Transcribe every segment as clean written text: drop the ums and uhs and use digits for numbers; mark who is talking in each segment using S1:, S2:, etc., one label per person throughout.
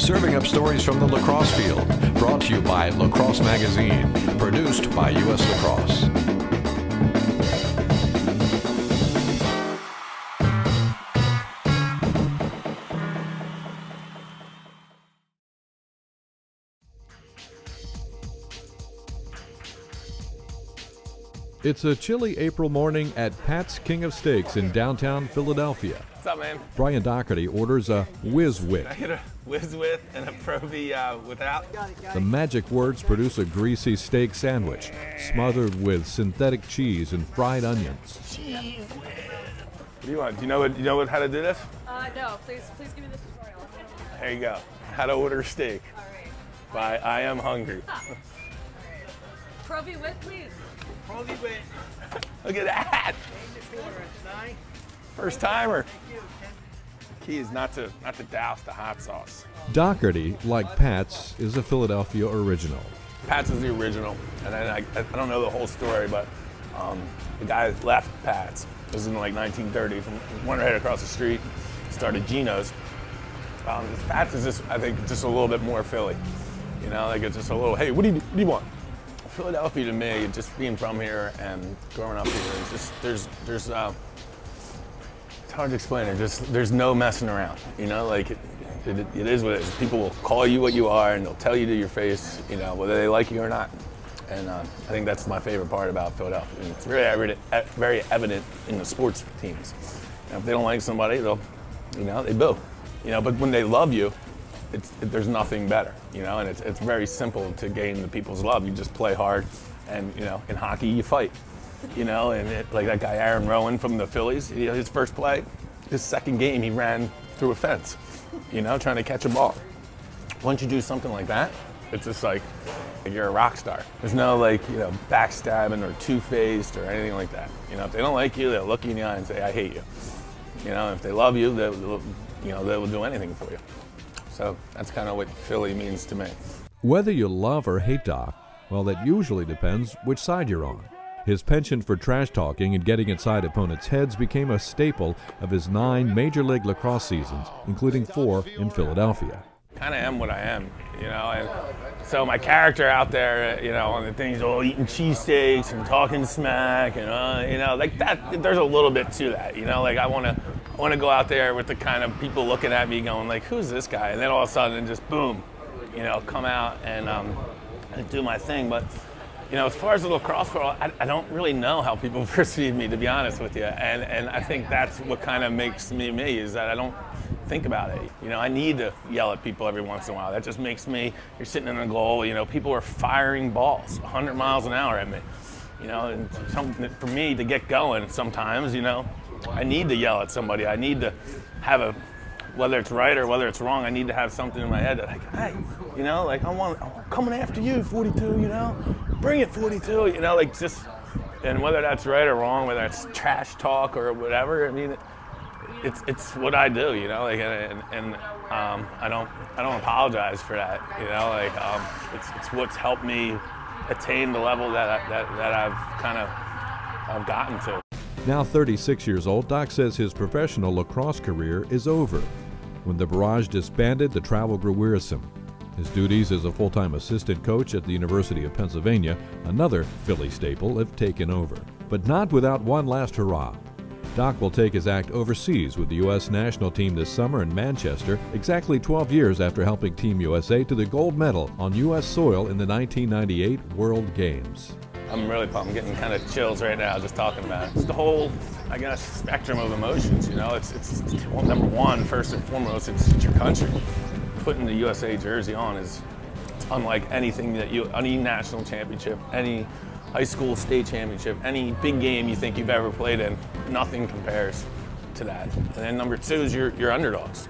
S1: Serving up stories from the lacrosse field. Brought to you by Lacrosse Magazine. Produced by U.S. Lacrosse.
S2: It's a chilly April morning at Pat's King of Steaks in downtown Philadelphia.
S3: What's up, man?
S2: Brian Dougherty orders a whiz-wit.
S3: I get a whiz-wit and a Provi without.
S2: The magic words produce a greasy steak sandwich, smothered with synthetic cheese and fried onions.
S3: Cheese whiz. What do you want? Do you know how to do this?
S4: No, please give me the tutorial.
S3: There you go. How to order a steak.
S4: All right.
S3: By I Am Hungry.
S4: Provi wit, please.
S5: Provi wit.
S3: Look at that. First timer. Key is not to douse the hot sauce.
S2: Dougherty, like Pat's, is a Philadelphia original.
S3: Pat's is the original, and then I don't know the whole story, but the guy left Pat's. It was in like 1930. Went right across the street, started Gino's. Pat's is just, I think, just a little bit more Philly. You know, like it's just a little, hey, what do you want? Philadelphia to me, just being from here and growing up here, it's just there's it's hard to explain it. There's no messing around. You know, like it is what it is. People will call you what you are, and they'll tell you to your face, you know, whether they like you or not. And I think that's my favorite part about Philadelphia. And it's very evident in the sports teams. And if they don't like somebody, they boo. You know, but when they love you, there's nothing better. You know, and it's very simple to gain the people's love. You just play hard, and you know, in hockey you fight. You know, and like that guy Aaron Rowan from the Phillies, his first play, his second game, he ran through a fence, you know, trying to catch a ball. Once you do something like that, it's just like you're a rock star. There's no like, you know, backstabbing or two-faced or anything like that. You know, if they don't like you, they'll look you in the eye and say, I hate you. You know, if they love you, they will do anything for you. So that's kind of what Philly means to me.
S2: Whether you love or hate Doc, well, that usually depends which side you're on. His penchant for trash talking and getting inside opponents' heads became a staple of his 9 Major League Lacrosse seasons, including 4 in Philadelphia.
S3: Kind of am what I am, you know, and so my character out there, you know, on the things, eating cheesesteaks and talking smack, and you know, like that. There's a little bit to that, you know, like I want to go out there with the kind of people looking at me, going like, who's this guy? And then all of a sudden, just boom, you know, come out and do my thing, but. You know, as far as the lacrosse world, I don't really know how people perceive me, to be honest with you. And I think that's what kind of makes me me, is that I don't think about it. You know, I need to yell at people every once in a while. That just makes me, you're sitting in a goal, you know, people are firing balls 100 miles an hour at me. You know, and for me to get going sometimes, you know, I need to yell at somebody. I need to have whether it's right or whether it's wrong, I need to have something in my head that like, hey, you know, like I'm coming after you, 42, you know, bring it, 42, you know, like just, and whether that's right or wrong, whether it's trash talk or whatever, I mean, it's what I do, you know, like, and I don't apologize for that, you know, like it's what's helped me attain the level that I've gotten to.
S2: Now 36 years old, Doc says his professional lacrosse career is over. When the Barrage disbanded, the travel grew wearisome. His duties as a full-time assistant coach at the University of Pennsylvania, another Philly staple, have taken over. But not without one last hurrah. Doc will take his act overseas with the U.S. national team this summer in Manchester, exactly 12 years after helping Team USA to the gold medal on U.S. soil in the 1998 World Games.
S3: I'm really pumped. I'm getting kind of chills right now just talking about it. It's the whole, I guess, spectrum of emotions, you know. It's well, number one, first and foremost, it's your country. Putting the USA jersey on it's unlike anything any national championship, any high school state championship, any big game you think you've ever played in. Nothing compares to that. And then number two is your underdogs.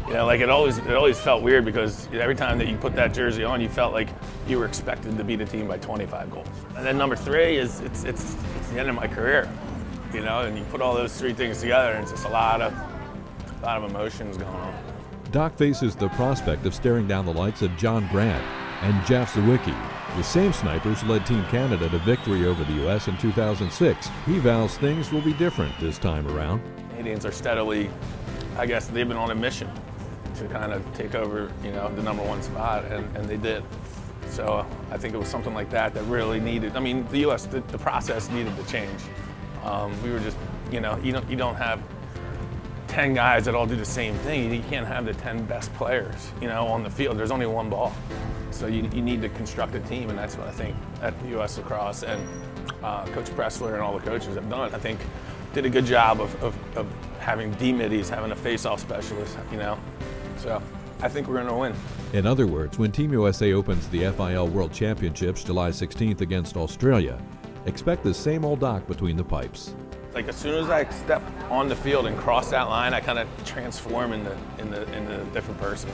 S3: You know, like it always felt weird because every time that you put that jersey on, you felt like you were expected to beat a team by 25 goals. And then number three is it's the end of my career, you know. And you put all those three things together, and it's just a lot of emotions going on.
S2: Doc faces the prospect of staring down the likes of John Grant and Jeff Zawicki. The same snipers led Team Canada to victory over the U.S. in 2006. He vows things will be different this time around.
S3: Canadians are steadily, I guess they've been on a mission. to kind of take over, the #1 spot, and they did. So I think it was something like that really needed. I mean, the U.S. the process needed to change. We were just, you don't have 10 guys that all do the same thing. You can't have the 10 best players, on the field. There's only one ball. So you need to construct a team, and that's what I think at the U.S. Lacrosse and Coach Pressler and all the coaches have done. I think did a good job of having D-middies, having a face-off specialist, So I think we're going to win.
S2: In other words, when Team USA opens the FIL World Championships July 16th against Australia, expect the same old Doc between the pipes.
S3: Like as soon as I step on the field and cross that line, I kind of transform into a different person.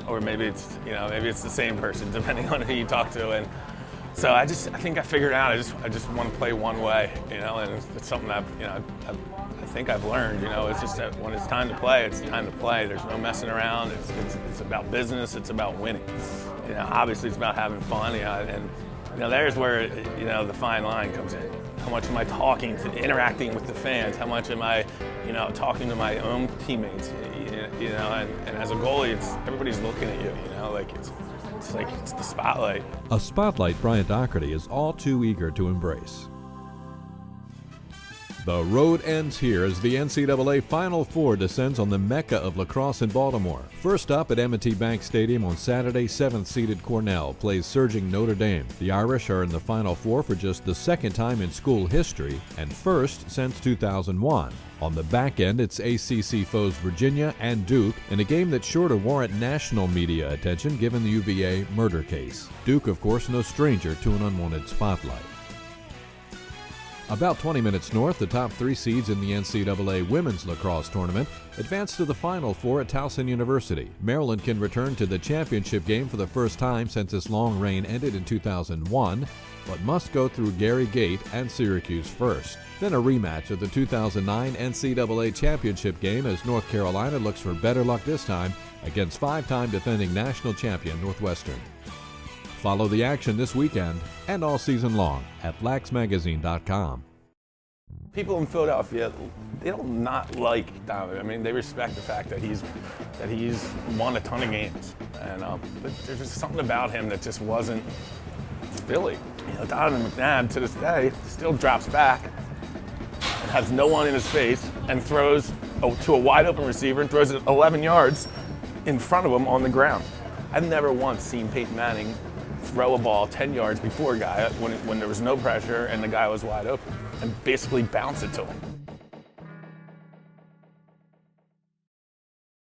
S3: Or maybe it's the same person, depending on who you talk to. And so I think I figured out. I just want to play one way, and it's something I think I've learned. It's just that when it's time to play, it's time to play. There's no messing around. It's about business. It's about winning. Obviously it's about having fun. And there's where the fine line comes in. How much am I talking to, interacting with the fans? How much am I, talking to my own teammates? And as a goalie, everybody's looking at you. It's the spotlight.
S2: A spotlight Bryant Dougherty is all too eager to embrace. The road ends here as the NCAA Final Four descends on the mecca of lacrosse in Baltimore. First up at M&T Bank Stadium on Saturday, 7th-seeded Cornell plays surging Notre Dame. The Irish are in the Final Four for just the second time in school history and first since 2001. On the back end, it's ACC foes Virginia and Duke in a game that's sure to warrant national media attention given the UVA murder case. Duke, of course, no stranger to an unwanted spotlight. About 20 minutes north, the top 3 seeds in the NCAA Women's Lacrosse Tournament advance to the Final Four at Towson University. Maryland can return to the championship game for the first time since its long reign ended in 2001, but must go through Gary Gate and Syracuse first. Then a rematch of the 2009 NCAA championship game as North Carolina looks for better luck this time against 5-time defending national champion Northwestern. Follow the action this weekend and all season long at laxmagazine.com.
S3: People in Philadelphia, they don't not like Donovan. I mean, they respect the fact that he's won a ton of games, and but there's just something about him that just wasn't Philly. Donovan McNabb to this day still drops back and has no one in his face and throws to a wide open receiver and throws it 11 yards in front of him on the ground. I've never once seen Peyton Manning throw a ball 10 yards before a guy when there was no pressure and the guy was wide open and basically bounce it to him.